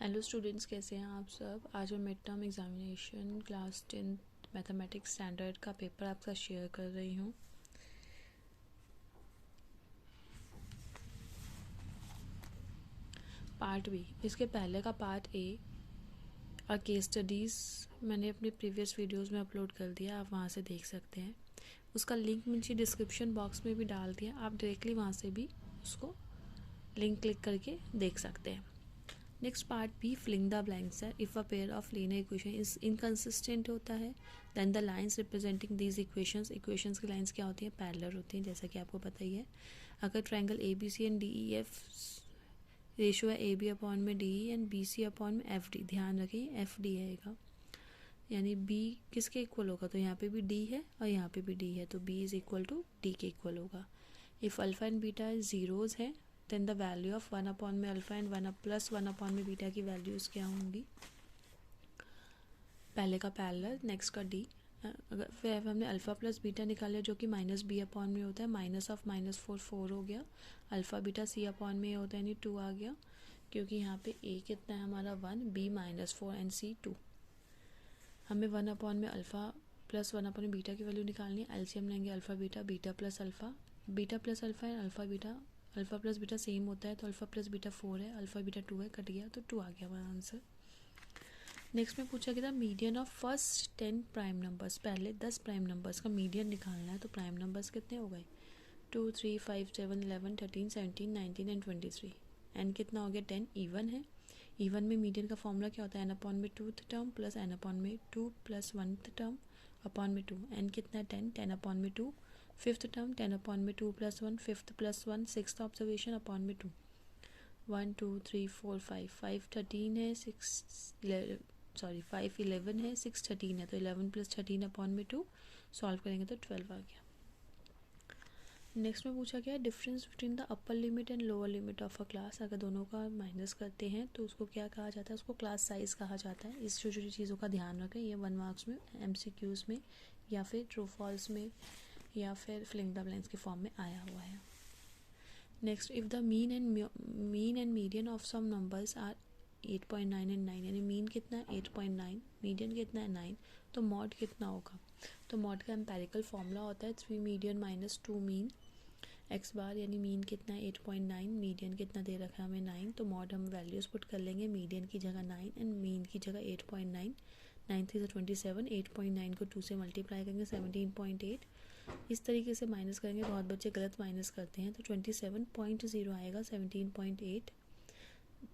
Hello students, कैसे हैं आप सब। आज मैं mid term examination class 10th mathematics standard का पेपर आपका शेयर कर रही हूँ। पार्ट बी, इसके पहले का पार्ट ए और केस स्टडीज़ मैंने अपने प्रीवियस वीडियोस में अपलोड कर दिया, आप वहाँ से देख सकते हैं। उसका लिंक मुझे डिस्क्रिप्शन बॉक्स में भी डाल दिया, आप डायरेक्टली वहाँ से भी उसको लिंक क्लिक करके देख सकते हैं। Next part B, filling the blanks है। If a pair of linear equation is inconsistent होता है then the lines representing these equations की लाइंस क्या होती हैं, पैरेलल होती हैं, जैसा कि आपको पता ही है। अगर triangle A B C and D E F ratio है ए बी अपॉन में D E and B C upon में एफ डी, ध्यान रखें एफ डी आएगा, यानी बी किसके इक्वल होगा, तो यहाँ पे भी डी है और यहाँ पे भी डी है, तो B is equal to D के इक्वल होगा। If alpha and beta zeroes है then the value of 1 upon में अल्फा एंड 1 अपॉन में बीटा की वैल्यूज़ क्या होंगी, पहले का पैरेलल, नेक्स्ट का डी। अगर फिर हमने अल्फ़ा प्लस बीटा निकाला जो कि माइनस बी अपॉन में होता है, माइनस ऑफ माइनस 4 हो गया, अल्फ़ा बीटा सी अपॉन में होता है यानी 2 आ गया, क्योंकि यहाँ पे ए कितना है हमारा 1, बी -4 एंड सी 2। हमें 1 अपॉन में अल्फ़ा प्लस 1 अपॉन में बीटा की वैल्यू निकालनी है, एलसीएम लेंगे alpha beta, beta plus alpha and alpha plus beta same होता है, तो अल्फ़ा प्लस बीटा 4 है, अल्फ़ा बीटा 2 है, कट गया तो 2 आ गया हमारा आंसर। नेक्स्ट में पूछा गया था median of first 10 prime numbers, पहले 10 प्राइम नंबर्स का मीडियन निकालना है, तो प्राइम नंबर्स कितने हो गए 2 3 5 7 11 13 17 19 एंड 23, एन कितना हो गया 10, इवन है। इवन में मीडियन का फॉर्मूला क्या होता है, एन अपॉन में 2th term plus N upon में 2 प्लस 1th टर्म अपॉन में 2, एन कितना है 10, 10 अपॉन में 2, 5th टर्म 10 अपॉन में 2 plus 1, 5th plus 1 6th observation upon में 2, 1 2 3 4 5 5 13 है, 5 11 है, 6 13 है, तो 11 प्लस 13 अपॉन में 2 सॉल्व करेंगे तो 12 आ गया। नेक्स्ट में पूछा गया difference between the upper limit and lower limit of a class. अगर दोनों का माइनस करते हैं तो उसको क्या कहा जाता है, उसको क्लास साइज कहा जाता है। इस छोटी छोटी चीज़ों का ध्यान रखें, ये 1 मार्क्स में MCQs में या फिर ट्रू फॉल्स में या फिर फिलिंग द ब्लैंक्स के फॉर्म में आया हुआ है। Next, if the mean and median of some numbers are 8.9 and 9, यानी मीन कितना है 8.9, मीडियन कितना है 9, तो मॉड कितना होगा, तो मॉड का एम्पेरिकल फॉर्मूला होता है 3 मीडियन माइनस 2 मीन एक्स बार, यानी मीन कितना है 8.9, मीडियन कितना दे रखा है हमें 9, तो मॉड हम वैल्यूज़ पुट कर लेंगे, मीडियन की जगह 9 एंड मीन की जगह 8.9, 9 3 27, 8.9 को 2 से मल्टीप्लाई करेंगे 17.8, इस तरीके से माइनस करेंगे, बहुत बच्चे गलत माइनस करते हैं, तो 27.0 आएगा 17.8,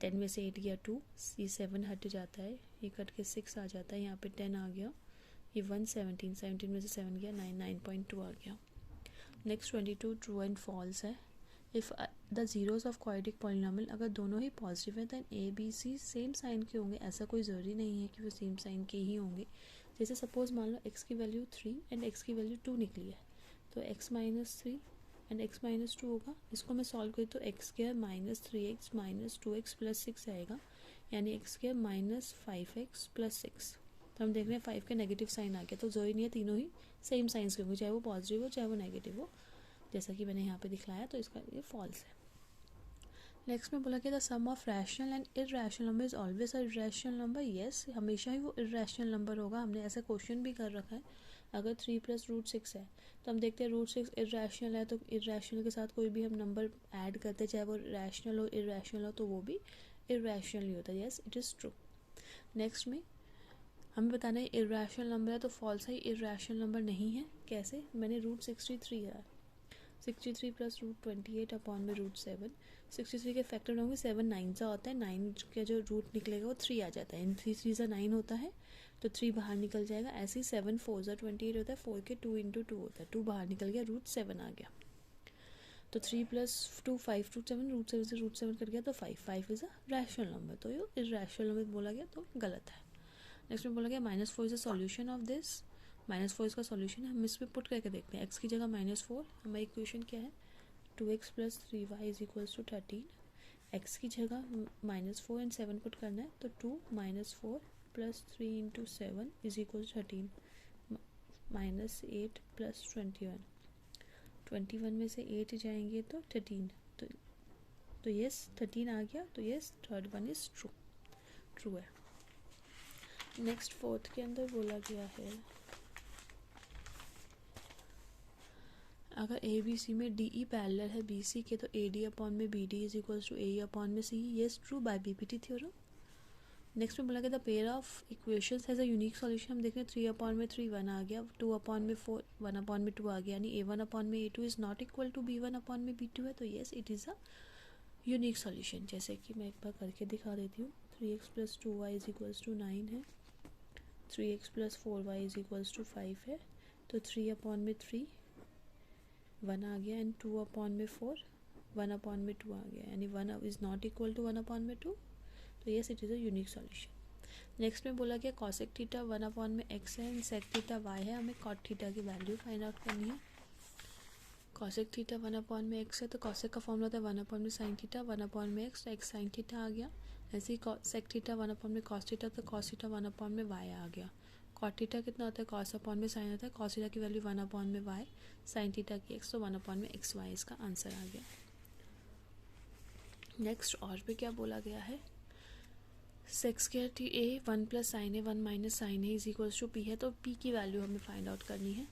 10 में से 8 गया 2, ये 7 हट जाता है, ये कट के 6 आ जाता है, यहाँ पे 10 आ गया, ये 117, 17 में से 7 गया 9, 9.2 आ गया। नेक्स्ट 22 ट्रू एंड फॉल्स है। If the zeros of quadratic polynomial, अगर दोनों ही पॉजिटिव हैं then A B C same sign के होंगे, ऐसा कोई ज़रूरी नहीं है कि वो सेम साइन के ही होंगे। जैसे सपोज मान लो x की वैल्यू 3 एंड x की वैल्यू 2 निकली है, तो x -3 एंड x -2 होगा। इसको मैं सॉल्व करी तो x² -3x -2x + 6 आएगा, यानी x² -5x + 6, तो हम देख रहे हैं 5 का नेगेटिव साइन आ गया, तो ज़रूरी नहीं है तीनों ही सेम साइंस के होंगे, चाहे वो पॉजिटिव हो चाहे वो नेगेटिव हो, जैसा कि मैंने यहाँ पे दिखलाया, तो इसका ये फॉल्स है। नेक्स्ट में बोला कि the sum of rational and irrational number is always a irrational number. Yes, हमेशा ही वो इरैशनल नंबर होगा, हमने ऐसा क्वेश्चन भी कर रखा है। अगर 3 + √6 है तो हम देखते हैं √6 इरैशनल है, तो इरैशनल के साथ कोई भी हम नंबर ऐड करते हैं, चाहे वो रैशनल हो इरैशनल हो, तो वो भी इरैशनल ही होता है। Yes, it is true. Next में हमें बताना है इरैशनल नंबर है, तो फॉल्स है, इरैशनल नंबर नहीं है। कैसे, मैंने √63 है, 63 + √28 अपॉन में √7, 63 के फैक्टर होंगे 7 9 सा होता है, 9 का जो रूट निकलेगा वो 3 आ जाता है, 3 3 सा 9 होता है, तो 3 बाहर निकल जाएगा। ऐसे ही 7 4 सा 28 होता है, 4 के 2 × 2 होता है, 2 बाहर निकल गया, √7 आ गया, तो 3 + 2 5 √7, √7 से √7 कट गया, तो 5 इज़ अ रैशनल नंबर, तो ये इरैशनल नंबर बोला गया तो गलत है। नेक्स्ट में बोला गया -4 is a solution of this, -4 इसका सॉल्यूशन है, हम इस पर पुट करके देखते हैं। x की जगह -4, हमारी इक्वेशन क्या है 2x + 3y = 13, x की जगह -4 एंड 7 पुट करना है, तो 2 -4 + 3 × 7 = 13, -8 + 21, 21 में से 8 जाएंगे तो 13, तो येस 13 आ गया, तो yes third one is true. True है। नेक्स्ट फोर्थ के अंदर बोला गया है अगर ए बी सी में डी ई पैरेलल है बी सी के तो ए डी अपॉन में B D is equals to A E upon में C, yes true by B P T theorem. Next में बोला गया the pair of equations has a unique solution. हम देख रहे हैं 3 अपॉन में 3 1 आ गया, 2 अपॉन में 4 1 अपॉन में 2 आ गया, यानी ए वन अपॉन में A two is not equal to B one upon में बी टू है, तो yes it is a unique solution. जैसे कि मैं एक बार करके दिखा देती हूँ। 3x plus 2y is equals to 9 है, 3x plus 4y is equals to 5 है, तो 3 अपॉन में 3 1 आ गया एंड 2 अपॉन में 4 1 अपॉन में 2 आ गया, यानी 1 is not equal to 1 upon में 2, तो yes it is a unique solution. Next में बोला गया कॉसेक थीटा 1 अपॉन में x है एंड सेक थीटा y है, हमें कॉट थीटा की वैल्यू फाइंड आउट करनी है। कॉसेक थीटा 1 अपॉन में x है तो कॉसेक का फॉर्मूला होता है 1 अपॉन में साइन थीटा, 1 अपॉन में x तो x साइन थीटा आ गया। ऐसे ही सेक थीटा 1 अपॉन में कॉस थीटा तो कॉस थीटा 1 अपॉन में y आ गया। कॉट थीटा कितना होता है कॉस अपॉन में साइन होता है, कॉस थीटा की वैल्यू 1 अपॉन में y, साइन थीटा की x तो 1 अपॉन में x y इसका आंसर आ गया। नेक्स्ट और पे क्या बोला गया है sec square T A 1 plus sine A 1 minus sine A is equals to P है, तो p की वैल्यू हमें फाइंड आउट करनी है।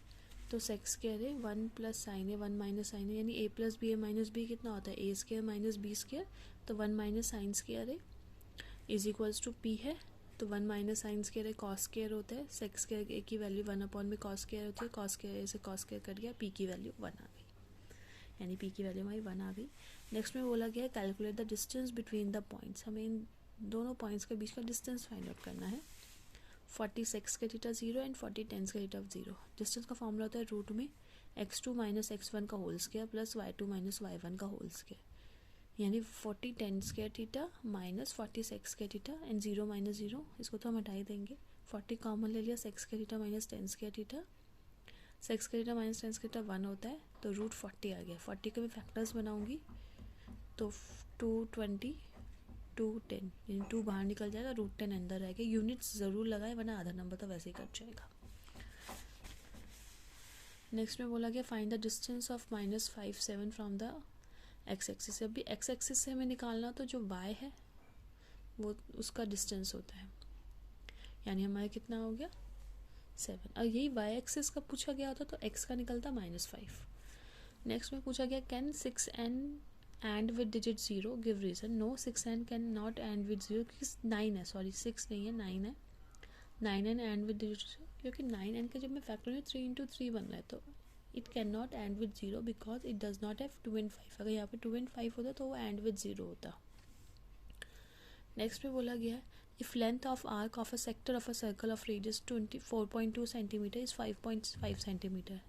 तो सेक स्क्वायर है 1 plus sine A 1 minus sine A, यानी a plus B A minus B कितना होता है A square minus B square, तो 1 माइनस साइन स्क्वायर है इज इक्वल्स टू पी है, तो 1 माइनस साइन स्क्वायर है कॉस स्क्वायर होता है, सेक स्क्वायर ए की वैल्यू 1 अपॉन में कॉस स्क्वायर होती है, कॉस स्क्वायर से कॉस स्क्वायर कट गया, p की वैल्यू 1 आ गई, यानी p की वैल्यू हमारी 1 आ गई। नेक्स्ट में बोला गया है calculate the distance between the points, हमें इन दोनों पॉइंट्स के बीच का डिस्टेंस फाइंड आउट करना है। 40 सेक्स का थीटा 0 एंड 40 टेंस का थीटा 0। डिस्टेंस का फॉर्मूला होता है रूट में x2 माइनस x1 का whole square plus y2 minus y1 का होल स्क्वायर, यानी 40 ten square theta minus 40 sex का थीटा एंड 0 माइनस 0, इसको तो हम हटा ही देंगे। 40 कॉमन ले लिया, सेक्स का theta minus tan square theta, sec का theta minus tan square theta 1 होता है, तो रूट 40 आ गया। 40 के भी फैक्टर्स बनाऊंगी तो 220 210, यानी 2 बाहर निकल जाएगा, रूट 10 अंदर रहेगा। यूनिट्स ज़रूर लगाए वरना आधा नंबर तो वैसे ही कट जाएगा। नेक्स्ट में बोला गया find the distance of -5 7 from the x axis से। अभी एक्स एक्सिस से हमें निकालना तो जो y है वो उसका डिस्टेंस होता है, यानी हमारा कितना हो गया 7। और यही y एक्सिस का पूछा गया होता तो x का निकलता -5। नेक्स्ट में पूछा गया can 6n end with digit 0 give reason. No 6n can not end with 0 क्योंकि 9 है, सॉरी 6 नहीं है 9 है, 9n एंड विद डिजिट 0 क्योंकि 9n का जब मैं फैक्टर में 3 into 3 बन रहा है तो it can not end with 0 because it does not have 2 and 5। अगर यहाँ पे 2 and 5 होता तो वो एंड विद 0 होता। नेक्स्ट में बोला गया है if length of arc of a sector of a circle of radius 24.2 centimetre is 5.5 centimetre.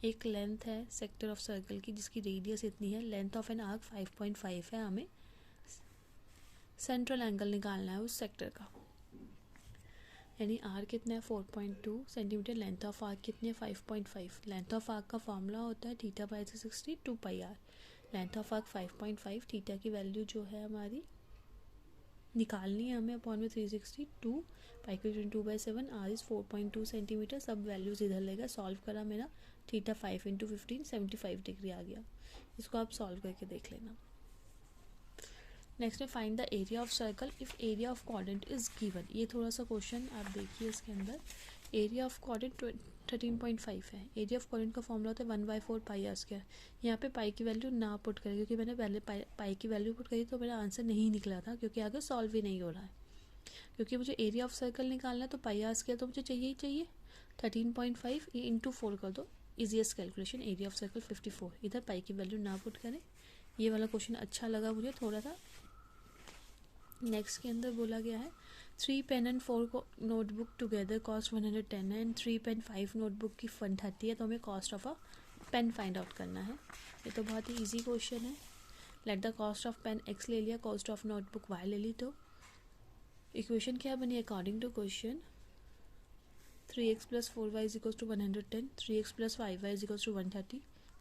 एक लेंथ है सेक्टर ऑफ सर्कल की जिसकी रेडियस इतनी है, लेंथ ऑफ एन आर्क 5.5 है, हमें सेंट्रल एंगल निकालना है उस सेक्टर का, यानी आर कितना है 4.2 सेंटीमीटर, लेंथ ऑफ आर्क कितनी है 5.5। लेंथ ऑफ आर्क का फॉर्मूला होता है theta by 360 2 pi R. Length of arc 5.5, theta की वैल्यू जो है हमारी निकालनी है हमें अपॉन में 360 2 पाई की 2/7, आर इज़ 4.2 सेंटीमीटर। सब वैल्यूज़ इधर लेगा, सॉल्व करा मेरा थीटा 5 × 15 75 डिग्री आ गया। इसको आप सॉल्व करके देख लेना। नेक्स्ट में find the area of circle if area of quadrant is given. ये थोड़ा सा क्वेश्चन आप देखिए, इसके अंदर एरिया ऑफ क्वाड्रेंट 13.5 है। एरिया ऑफ क्वाड्रेंट का फॉर्मूला होता है 1/4 पाई आर स्क्वायर। यहाँ पे पाई की वैल्यू ना पुट करें क्योंकि मैंने पहले पाई की वैल्यू पुट करी तो मेरा आंसर नहीं निकला था, क्योंकि आगे सॉल्व ही नहीं हो रहा है। क्योंकि मुझे एरिया ऑफ सर्कल निकालना है तो पाई आर स्क्वायर तो मुझे चाहिए ही चाहिए। 13.5 ये इंटू 4 कर दो, easiest calculation area of circle 54। इधर पाई की वैल्यू ना पुट करें। ये वाला क्वेश्चन अच्छा लगा मुझे थोड़ा सा। नेक्स्ट के अंदर बोला गया है 3 pen and 4 notebook together cost 110 है एंड 3 पेन 5 नोटबुक की 130 है, तो हमें cost of a pen find out करना है। ये तो बहुत ही इजी क्वेश्चन है। Let the cost of pen x ले लिया, कॉस्ट ऑफ नोटबुक y ले ली, तो इक्वेशन क्या बनी according to question 3x + 4y = 110, 3x + 5y = 130।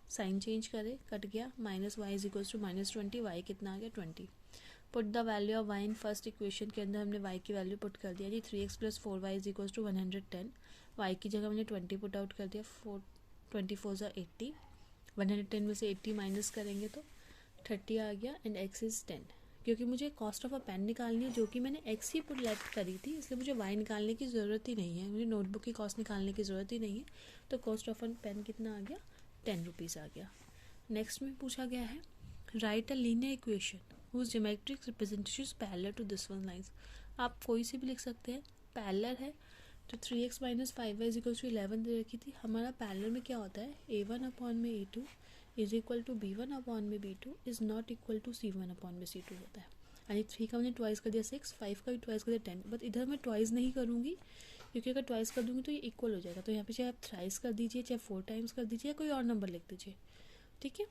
Sign change करे, कट गया, -y = -20, y कितना आ गया 20। Put the value of y in first equation के अंदर हमने y की वैल्यू पुट कर दिया जी 3x + 4y = 110। y की जगह हमने 20 पुट आउट कर दिया, 24 = 80। 110 में से 80 माइनस करेंगे तो 30 आ गया एंड x इज़ 10। क्योंकि मुझे कॉस्ट ऑफ अ पेन निकालनी है जो कि मैंने एक्स ही पुट करी थी, इसलिए मुझे वाई निकालने की ज़रूरत ही नहीं है, मुझे नोटबुक की कॉस्ट निकालने की ज़रूरत ही नहीं है। तो कॉस्ट ऑफ अ पेन कितना आ गया, 10 रुपीज़ आ गया। नेक्स्ट में पूछा गया है write a linear equation whose geometric representation is parallel to this one lines. आप कोई से भी लिख सकते हैं, पैरेलल है तो 3x minus 5y is equal to 11 दे रखी थी। हमारा पैरेलल में क्या होता है, a1 अपॉन में a2 is equal to b1 upon में b2 is not equal to c1 upon में c2 होता है। यानी 3 का मैंने ट्वाइस कर दिया 6, 5 का भी ट्वाइस कर दिया 10, बट इधर मैं ट्वाइस नहीं करूँगी क्योंकि अगर ट्वाइस कर दूँगी तो ये इक्वल हो जाएगा। तो यहाँ पे चाहे आप थ्राइस कर दीजिए, चाहे 4 टाइम्स कर दीजिए, या कोई और नंबर लिख दीजिए, ठीक है।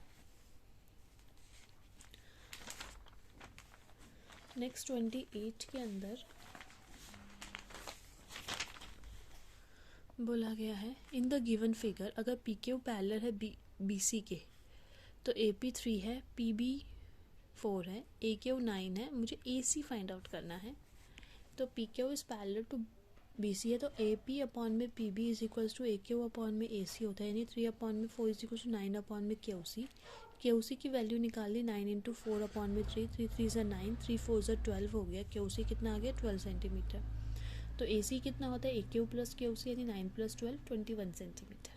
नेक्स्ट 28 के अंदर बोला गया है इन द गिवन फिगर अगर पी क्यू पैरेलल है बी सी के तो ए पी 3 है, पी बी 4 है, ए क्यू 9 है, मुझे ए सी फाइंड आउट करना है। तो P Q is parallel to B C है तो ए पी अपॉन में P B is equals to A Q upon में ए सी होता है, यानी 3 अपॉन में 4 इज इक्वल्स टू 9 अपॉन में क्यू सी। क्यू सी की वैल्यू निकाली 9 इंटू 4 अपॉन में 3, 3 3 ज़ा 9, 3 4 ज़ा 12 हो गया। क्यू सी कितना आ गया, 12 सेंटीमीटर। तो ए सी कितना होता है, ए क्यू प्लस क्यू सी यानी 9 प्लस 12 21 सेंटीमीटर।